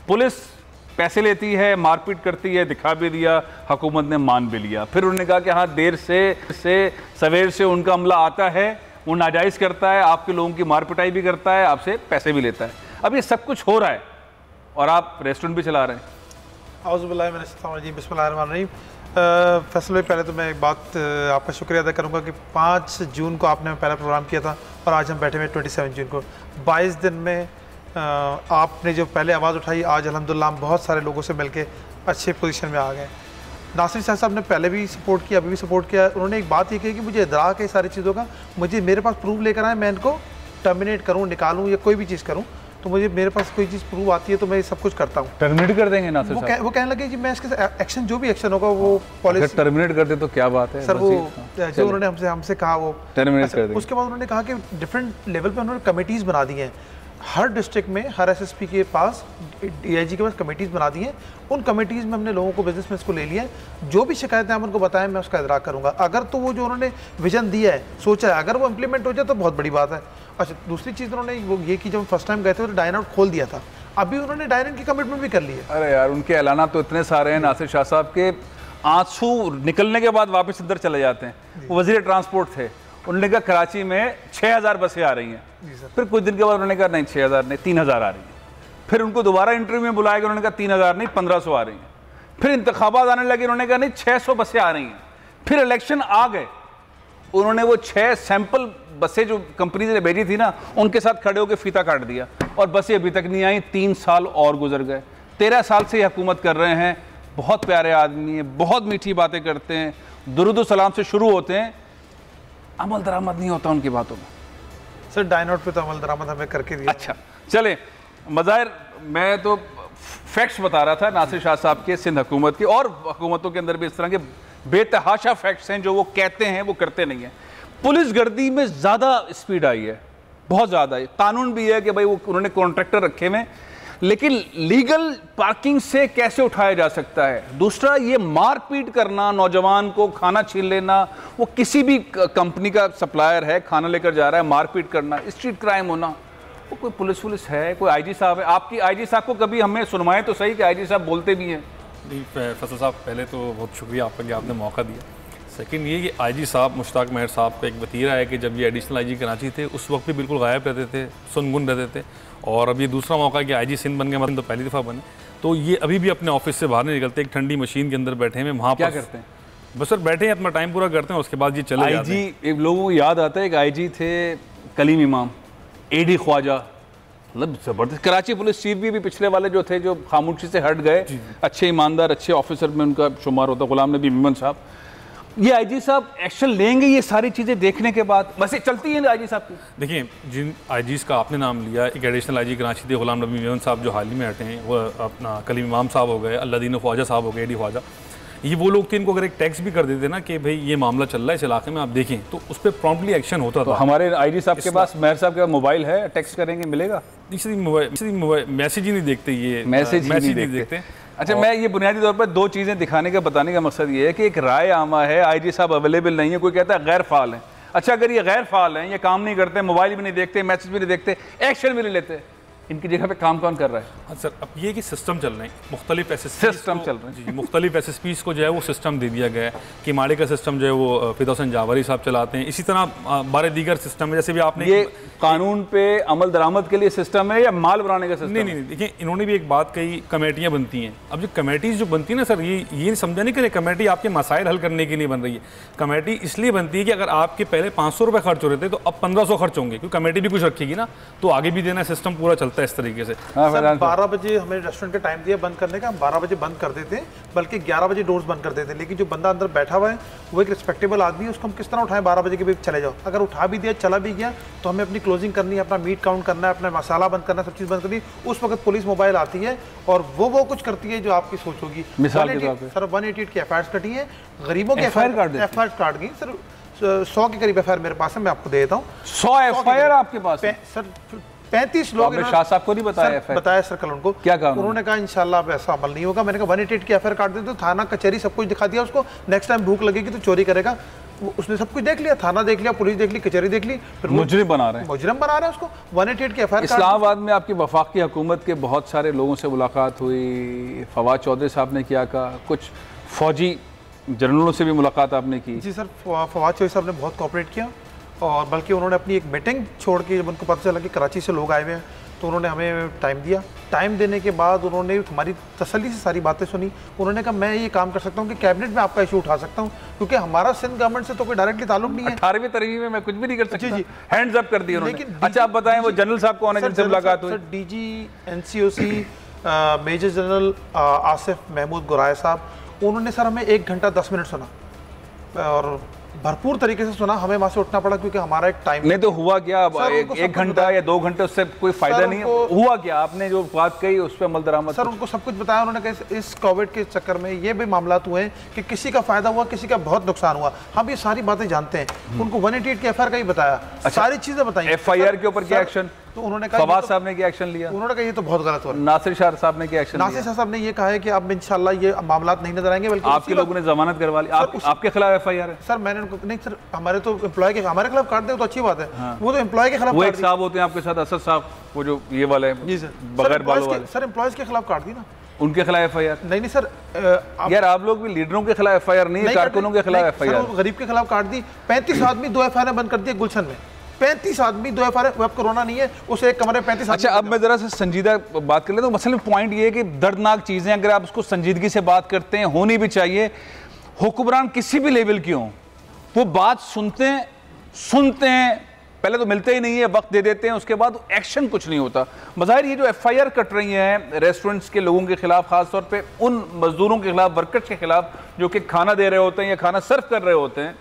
Police पैसे लेती है, मारपीट करती है, दिखा भी दिया, हुकूमत ने मान भी लिया। फिर उन्होंने कहा कि हाँ देर से सवेर से उनका अमला आता है, वो नाजायज़ करता है, आपके लोगों की मार पिटाई भी करता है, आपसे पैसे भी लेता है। अब ये सब कुछ हो रहा है और आप रेस्टोरेंट भी चला रहे हैं। बिस्मिल्लाहिर्रहमानिर्रहीम। फैसल भाई, पहले तो मैं एक बात आपका शुक्रिया अदा करूँगा कि 5 जून को आपने पहला प्रोग्राम किया था और आज हम बैठे हुए 27 जून को। 22 दिन में आपने जो पहले आवाज़ उठाई, आज अल्हम्दुलिल्लाह हम बहुत सारे लोगों से मिलके अच्छे पोजीशन में आ गए। नासिर शाह साहब ने पहले भी सपोर्ट किया, अभी भी सपोर्ट किया। उन्होंने एक बात ये कही कि मुझे इदराक है सारी चीज़ों का, मुझे मेरे पास प्रूफ लेकर आए, मैं इनको टर्मिनेट करूँ, निकालूँ या कोई भी चीज़ करूँ, तो मुझे मेरे पास कोई चीज़ प्रूफ आती है तो मैं सब कुछ करता हूँ। टर्मिनेट कर देंगे नासिर साहब? वो कहने लगे कि मैं इसके एक्शन, जो भी एक्शन होगा वो पॉलिसी। टर्मिनेट कर दे तो क्या बात है सर, वो जो उन्होंने हमसे कहा वो टर्मिनेट कर देंगे। उसके बाद उन्होंने कहा कि डिफरेंट लेवल पे उन्होंने कमेटीज़ बना दी हैं। हर डिस्ट्रिक्ट में हर एसएसपी के पास, डीआईजी के पास कमेटीज़ बना दी हैं। उन कमेटीज़ में हमने लोगों को, बिजनेस में इसको ले लिया है। जो भी शिकायतें हम उनको बताएं, मैं उसका इदराक करूँगा। अगर तो वो जो उन्होंने विजन दिया है, सोचा है, अगर वो इम्प्लीमेंट हो जाए तो बहुत बड़ी बात है। अच्छा, दूसरी चीज़ उन्होंने वो ये कि जब फर्स्ट टाइम गए थे तो डाइन आउट खोल दिया था, अभी उन्होंने डाइन इन की कमिटमेंट भी कर ली है। अरे यार, उनके ऐलाना तो इतने सारे हैं नासिर शाह साहब के, आंसू निकलने के बाद वापस अंदर चले जाते हैं। वो वज़ीर ट्रांसपोर्ट थे, उन्होंने कहा कराची में 6000 बसें आ रही हैं। फिर कुछ दिन के बाद उन्होंने कहा नहीं 6000 नहीं 3000 आ रही हैं। फिर उनको दोबारा इंटरव्यू में बुलाया गया, उन्होंने कहा 3000 नहीं 1500 आ रही हैं। फिर इंतखाबात आने लगे, उन्होंने कहा नहीं 600 बसें आ रही हैं। फिर इलेक्शन आ गए, उन्होंने वो 6 सैंपल बसें जो कंपनी ने भेजी थी ना, उनके साथ खड़े होकर फीता काट दिया और बसें अभी तक नहीं आई। 3 साल और गुजर गए। 13 साल से ये हुकूमत कर रहे हैं। बहुत प्यारे आदमी हैं, बहुत मीठी बातें करते हैं, दुरूद सलाम से शुरू होते हैं, अमल दरामद नहीं होता उनकी बातों में। सर, डाइन आउट पे तो अमल दरामद हमें करके दिया। अच्छा चले, मज़ाहिर मैं तो फैक्ट्स बता रहा था नासिर शाह साहब के, सिंध हुकूमत की, और हुकूमतों के अंदर भी इस तरह के बेतहाशा फैक्ट्स हैं जो वो कहते हैं वो करते नहीं हैं। पुलिस गर्दी में ज़्यादा स्पीड आई है, बहुत ज़्यादा है। कानून भी है कि भाई वो उन्होंने कॉन्ट्रैक्टर रखे हुए, लेकिन लीगल पार्किंग से कैसे उठाया जा सकता है। दूसरा, ये मारपीट करना, नौजवान को खाना छीन लेना, वो किसी भी कंपनी का सप्लायर है, खाना लेकर जा रहा है, मारपीट करना, स्ट्रीट क्राइम होना, वो कोई पुलिस है, कोई आईजी साहब है? आपकी आईजी साहब को कभी हमें सुनवाएं तो सही कि आईजी साहब बोलते भी हैं। नहीं फैसल साहब, पहले तो बहुत शुक्रिया आपका कि आपने मौका दिया। सेकंड ये कि आईजी साहब मुश्ताक मेहर साहब का एक वतीरा है कि जब ये एडिशनल आईजी कराची थे उस वक्त भी बिल्कुल गायब रहते थे, सुनगुन रहते थे, और अब ये दूसरा मौका है कि आईजी सिंध बन गए, मतलब तो पहली दफ़ा बने, तो ये अभी भी अपने ऑफिस से बाहर नहीं निकलते, एक ठंडी मशीन के अंदर बैठे हैं। वहाँ क्या करते हैं? बस सर बैठे हैं, अपना टाइम पूरा करते हैं, उसके बाद ये चले जाते हैं। आईजी, लोगों को याद आता है कि आईजी थे कलीम इमाम, एडी ख्वाजा, मतलब ज़बरदस्त। कराची पुलिस चीफ भी पिछले वाले जो थे, जो खामोशी से हट गए, अच्छे ईमानदार अच्छे ऑफिसर में उनका शुमार होता, गुलाम नबी मेमन साहब। ये आईजी साहब एक्शन लेंगे ये सारी चीज़ें देखने के बाद? बस ये चलती है आईजी साहब की। देखिए, जिन आईजीज़ का आपने नाम लिया, एक एडिशनल आईजी कराची थे गुलाम नबी मेमन साहब जो हाल ही में हटे हैं, वो अपना कलीम इमाम साहब हो गए, अल्लादीन ख्वाजा साहब हो गए, एडी ख्वाजा, ये वो लोग थे इनको अगर एक टैक्स भी कर देते ना कि भाई ये मामला चल रहा है इस इलाके में, आप देखें, तो उस पर प्रॉम्प्टली एक्शन होता था। हमारे आईजी साहब के पास, मेहर साहब के मोबाइल है, टैक्स करेंगे मिलेगा? मैसेज ही नहीं देखते, ये मैसेज नहीं देखते। अच्छा, मैं ये बुनियादी तौर पर 2 चीज़ें दिखाने का, बताने का मकसद ये है कि एक राय आमा है, आईजी साहब अवेलेबल नहीं है, कोई कहता है गैर फाल है। अच्छा, अगर ये गैर फाल हैं, ये काम नहीं करते, मोबाइल भी नहीं देखते, मैसेज भी नहीं देखते, एक्शन भी नहीं लेते, इनकी जगह पे काम कौन कर रहा है? हाँ सर, अब ये कि सिस्टम चल रहे हैं, मुख्तलिफ सिस्टम चल रहे हैं जी, मुख्तलिफ एसएसपीज़ को जो है वो सिस्टम दे दिया गया है कि माड़ी का सिस्टम जो है वो फिदा हुसैन जावरी साहब चलाते हैं। इसी तरह बारे दीगर सिस्टम है, जैसे भी आपने ये कानून पे अमल दरामद के लिए सिस्टम है या माल बनाने का सिस्टम? नहीं, देखिए इन्होंने भी एक बात कही, कमेटियाँ बनती हैं। अब जो कमेटीज़ जो बनती है ना सर, ये समझा नहीं करें कमेटी आपके मसाइल हल करने के लिए बन रही है। कमेटी इसलिए बनती है कि अगर आपके पहले 500 रुपये खर्च हो रहे थे तो अब 1500 खर्च होंगे, क्योंकि कमेटी भी कुछ रखेगी ना, तो आगे भी देना, सिस्टम पूरा चलता है इस तरीके से। सर 12 बजे हमें रेस्टोरेंट का टाइम दिया बंद करने का, हम 12 बजे बंद कर देते हैं, बल्कि 11 बजे डोर्स बंद कर देते हैं। लेकिन जो बंदा अंदर बैठा हुआ है वो एक रिस्पेक्टेबल आदमी है, उसको हम किस तरह उठाएं 12 बजे के भी चले जाओ? अगर उठा भी दिया, चला भी गया, तो हमें अपनी क्लोजिंग करनी है, अपना मीट काउंट करना है, अपना मसाला बंद करना है, सब चीज़ बंद करनी है। उस वक्त पुलिस मोबाइल आती है और वो कुछ करती है जो आपकी सोच होगी। सर 188 की एफआईआर कटी है, गरीबों की एफआईआर काट गई सर, 100 के करीब एफआईआर मेरे पास है, मैं आपको दे देता हूँ। 100 एफआईआर आपके पास? सर 35 लोग। शाह साहब को नहीं बताया सर कल उनको क्या कहा? उन्होंने कहा इंशाल्लाह अब ऐसा अमल नहीं होगा। मैंने कहा 188 की एफआईआर काट दे, तो थाना कचहरी सब कुछ दिखा दिया उसको, नेक्स्ट टाइम भूख लगेगी तो चोरी करेगा। उसने सब कुछ देख लिया, थाना देख लिया, पुलिस देख ली, कचहरी देख ली, फिर मुजरिम बना रहे हैं, मुजरिम बना रहे हैं उसको। 188 की एफआईआर। इस्लामाबाद में आपकी वफाकी हुकूमत के बहुत सारे लोगों से मुलाकात हुई, फवाद चौधरी साहब ने किया का, कुछ फौजी जनरलों से भी मुलाकात आपने की? जी सर, फवाद चौधरी साहब ने बहुत कोऑपरेट किया, और बल्कि उन्होंने अपनी एक मीटिंग छोड़ के, जब उनको पता चला कि कराची से लोग आए हुए हैं, तो उन्होंने हमें टाइम दिया। टाइम देने के बाद उन्होंने हमारी तसल्ली से सारी बातें सुनी। उन्होंने कहा मैं ये काम कर सकता हूँ कि कैबिनेट में आपका इशू उठा सकता हूँ, क्योंकि हमारा सिंध गवर्नमेंट से तो कोई डायरेक्टली ताल्लुक नहीं है। 18वीं तारीख में मैं कुछ भी नहीं कर सकता। जी, हैंड्स अप कर दिए उन्होंने। अच्छा आप बताएं, वो जनरल साहब कौन है जिनसे मुलाकात हुई? Sir DG NCOC major general Asif Mahmood Goraya साहब, उन्होंने सर हमें 1 घंटा 10 मिनट सुना, और भरपूर तरीके से सुना। हमें वहाँ से उठना पड़ा क्योंकि हमारा एक टाइम नहीं। तो हुआ क्या? एक घंटा या 2 घंटे उससे कोई फायदा नहीं हुआ क्या? आपने जो बात कही उस पर अमल दरामद? सर उनको सब कुछ बताया उन्होंने कहा इस कोविड के चक्कर में ये भी मामला हुए हैं कि किसी का फायदा हुआ, किसी का बहुत नुकसान हुआ। हम ये सारी बातें जानते हैं। उनको 188 की एफआईआर का ही बताया। अच्छा, सारी चीजें बताई। एफआईआर के ऊपर क्या एक्शन? तो उन्होंने कहा फवाद साहब ने क्या एक्शन लिया? उन्होंने कहा ये तो बहुत गलत हुआ। नासिर शाह साहब ने क्या एक्शन लिया? नासिर शाह साहब ने ये कहा है कि अब इंशाल्लाह ये मामला नहीं नजर आएंगे, बल्कि आपके लोगों ने जमानत करवा ली। आपके खिलाफ एफआईआर है? सर मैंने उनको नहीं सर, हमारे तो एम्प्लॉय के हमारे खिलाफ काट दें तो अच्छी बात है। वो तो एम्प्लॉय के खिलाफ, वो एक साहब होते हैं आपके साथ, असद साहब, वो जो ये वाले हैं। जी सर, बगैर बालों वाले। सर एम्प्लॉयज के खिलाफ काट दी ना। उनके खिलाफ एफआईआर? नहीं सर, यार आप लोग भी लीडरों के खिलाफ एफआईआर नहीं, कारकुनों के खिलाफ एफआईआर। गरीब के खिलाफ काट दी। 35 आदमी 2 एफआईआर बंद कर दिए गुलशन में। 35 आदमी 2 एफआईआर, अब कोरोना नहीं है, उस एक कमरे में 35 आदमी। अच्छा अब मैं जरा से संजीदा बात कर ले, तो मसलन पॉइंट ये है कि दर्दनाक चीजें अगर आप उसको संजीदगी से बात करते हैं, होनी भी चाहिए। हुक्मरान किसी भी लेवल की हों, वो बात सुनते हैं, पहले तो मिलते ही नहीं है, वक्त दे देते हैं, उसके बाद एक्शन कुछ नहीं होता। मज़ाहिर ये जो एफआईआर कट रही हैं रेस्टोरेंट्स के लोगों के खिलाफ, खासतौर पे उन मजदूरों के खिलाफ, वर्कर्स के खिलाफ जो कि खाना दे रहे होते हैं या खाना सर्व कर रहे होते हैं,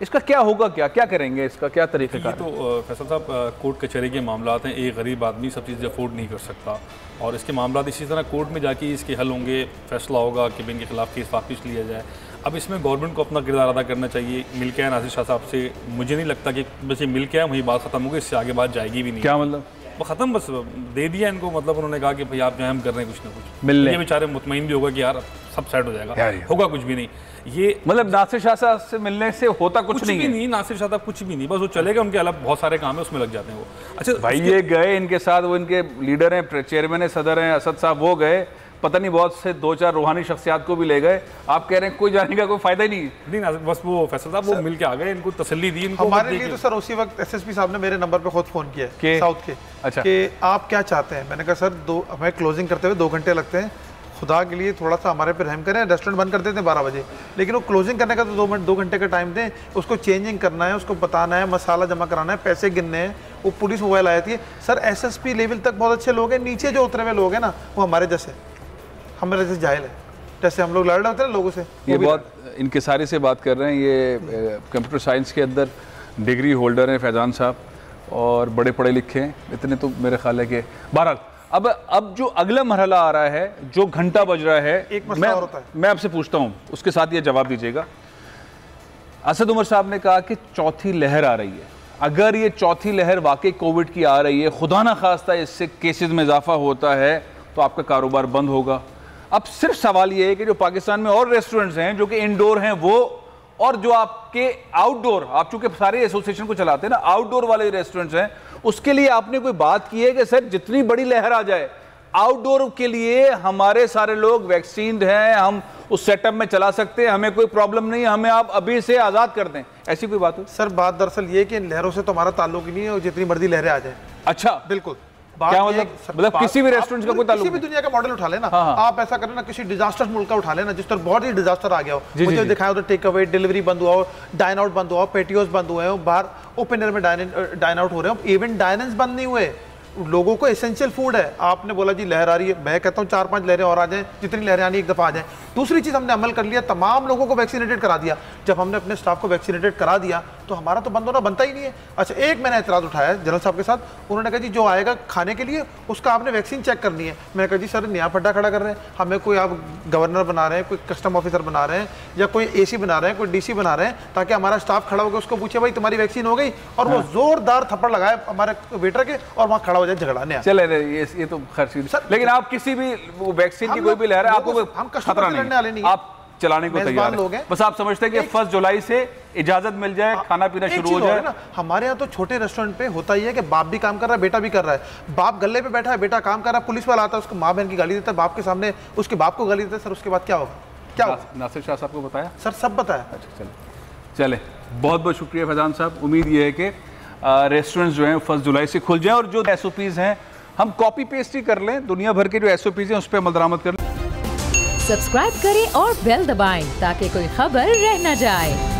इसका क्या होगा? क्या करेंगे? इसका क्या तरीक़ेकार? तो फैसल साहब, कोर्ट कचहरी के मामला हैं, एक गरीब आदमी सब चीज़ें अफोर्ड नहीं कर सकता, और इसके मामला इसी तरह कोर्ट में जाके इसके हल होंगे, फैसला होगा कि इनके खिलाफ केस वापस लिया जाए। अब इसमें गवर्नमेंट को अपना किरदार अदा करना चाहिए। मिल के आए नासिर शाह साहब से, मुझे नहीं लगता कि बस ये मिल के आए वही बात खत्म होगी, इससे आगे बात जाएगी भी नहीं। क्या मतलब? वो ख़त्म, बस दे दिया इनको। मतलब उन्होंने कहा कि भाई आप जो है हम कर रहे हैं कुछ ना कुछ, मिलने, ये बेचारे मुतमईन भी होगा कि यार सब सेट हो जाएगा, होगा कुछ भी नहीं। ये मतलब नासिर शाह साहब से मिलने से होता कुछ नहीं है? नहीं, नासिर शाह साहब कुछ भी नहीं, बस वो चले गए, उनके अलावा बहुत सारे काम है उसमें लग जाते हैं वो। अच्छा भाई ये गए, इनके साथ वो इनके लीडर हैं, चेयरमैन है, सदर हैं, असद साहब, वो गए, पता नहीं बहुत से 2-4 रूहानी शख्सियात को भी ले गए। आप कह रहे हैं कोई जाने का कोई फायदा ही नहीं? नहीं, बस वो फैसल साहब वो मिल के आ गए, इनको तसल्ली दी। इनको हमारे लिए तो सर उसी वक्त SSP साहब ने मेरे नंबर पे खुद फोन किया साउथ के। अच्छा, कि आप क्या चाहते हैं? मैंने कहा सर हमें क्लोजिंग करते हुए 2 घंटे लगते हैं, खुदा के लिए थोड़ा सा हमारे पे रहम करें। रेस्टोरेंट बंद कर देते हैं 12 बजे, लेकिन वो क्लोजिंग करने का तो 2 घंटे का टाइम दें। उसको चेंजिंग करना है, उसको बताना है, मसाला जमा कराना है, पैसे गिनने हैं। वो पुलिस मोबाइल आई थी सर। SSP लेवल तक बहुत अच्छे लोग हैं, नीचे जो उतरे हुए लोग हैं ना, वो हमारे जैसे जाहिल है, जैसे हम लोग लड़ रहे होते हैं लोगों से। ये बहुत इनके सारे से बात कर रहे हैं। ये कंप्यूटर साइंस के अंदर डिग्री होल्डर हैं फैज़ान साहब, और बड़े पढ़े लिखे हैं, इतने तो मेरे ख्याल है कि। बहरहाल अब जो अगला मरहला आ रहा है, जो घंटा बज रहा है, मैं आपसे पूछता हूँ, उसके साथ ये जवाब दीजिएगा। असद उमर साहब ने कहा कि चौथी लहर आ रही है। अगर ये चौथी लहर वाकई कोविड की आ रही है, खुदा ना खास्ता इससे केसेस में इजाफा होता है, तो आपका कारोबार बंद होगा। अब सिर्फ सवाल ये है कि जो पाकिस्तान में और रेस्टोरेंट्स हैं जो कि इंडोर हैं वो, और जो आपके आउटडोर, आप चूंकि सारे एसोसिएशन को चलाते हैं ना, आउटडोर वाले रेस्टोरेंट्स हैं, उसके लिए आपने कोई बात की है कि सर जितनी बड़ी लहर आ जाए, आउटडोर के लिए हमारे सारे लोग वैक्सीन्ड हैं, हम उस सेटअप में चला सकते हैं, हमें कोई प्रॉब्लम नहीं है, हमें आप अभी से आज़ाद कर दें, ऐसी कोई बात हो? सर बात दरअसल ये कि लहरों से तो हमारा ताल्लुक ही नहीं है, और जितनी मर्जी लहरें आ जाए। अच्छा, बिल्कुल। क्या मतलब किसी भी रेस्टोरेंट का कोई ताल्लुक? किसी भी दुनिया का मॉडल उठा लेना। आप ऐसा करें ना, किसी डिजास्टर मुल्क का उठा लेना जिस पर बहुत ही डिजास्टर आ गया हो, मुझे दिखाया उधर टेक अवे डिलीवरी बंद हुआ हो, डाइन आउट बंद हुआ हो, पेटियोस बंद हुए हो, बाहर ओपन एयर में डाइन आउट हो रहे हो, इवन डाइन इन बंद नहीं हुए। लोगों को एसेंशियल फूड है। आपने बोला जी लहर आ रही है, मैं कहता हूँ 4-5 लहरें और आ जाएं, जितनी लहरें आनी एक दफ़ा आ जाएं। दूसरी चीज़ हमने अमल कर लिया, तमाम लोगों को वैक्सीनेटेड करा दिया। जब हमने अपने स्टाफ को वैक्सीनेटेड करा दिया तो हमारा तो बंद होना बनता ही नहीं है। अच्छा, एक मैंने एतराज़ उठाया जनरल साहब के साथ, उन्होंने कहा जी जो आएगा खाने के लिए उसका आपने वैक्सीन चेक करनी है। मैंने कहा जी सर नया फड्डा खड़ा कर रहे हैं, हमें कोई आप गवर्नर बना रहे हैं, कोई कस्टम ऑफिसर बना रहे हैं, या कोई AC बना रहे हैं, कोई DC बना रहे हैं, ताकि हमारा स्टाफ खड़ा होकर उसको पूछे भाई तुम्हारी वैक्सीन हो गई, और वो जोरदार थप्पड़ लगाए हमारे वेटर के और वहाँ खड़ा हो जाए झगड़ा नया। चले ये तो खर्च, लेकिन आप किसी भी वैक्सीन की कोई भी लहर है, आपको हम खतरा नहीं, आप चलाने को तैयार है। बस आप समझते हैं कि 1 जुलाई से इजाजत मिल जाए, खाना पीना शुरू हो जाए ना। हमारे यहाँ तो छोटे रेस्टोरेंट पे होता ही है कि बाप भी काम कर रहा है, बेटा भी कर रहा है। बाप गले पे बैठा है, बेटा काम कर रहा है, पुलिस वाला आता है, उसको माँ बहन की गाली देता है, बाप के सामने उसके बाप को गाली देता है। सर उसके बाद क्या होगा? क्या होगा? नासिर शाह साहब को बताया? सर सब बताया। अच्छा चले, बहुत बहुत शुक्रिया फैजान साहब। उम्मीद ये है कि रेस्टोरेंट्स जो हैं 1 जुलाई से खुल जाएं और जो SOPs हैं हम कॉपी पेस्ट ही कर लें, दुनिया भर के जो SOPs हैं उस पर अमल दरामद कर लें। सब्सक्राइब करें और बेल दबाएं ताकि कोई खबर रह न जाए।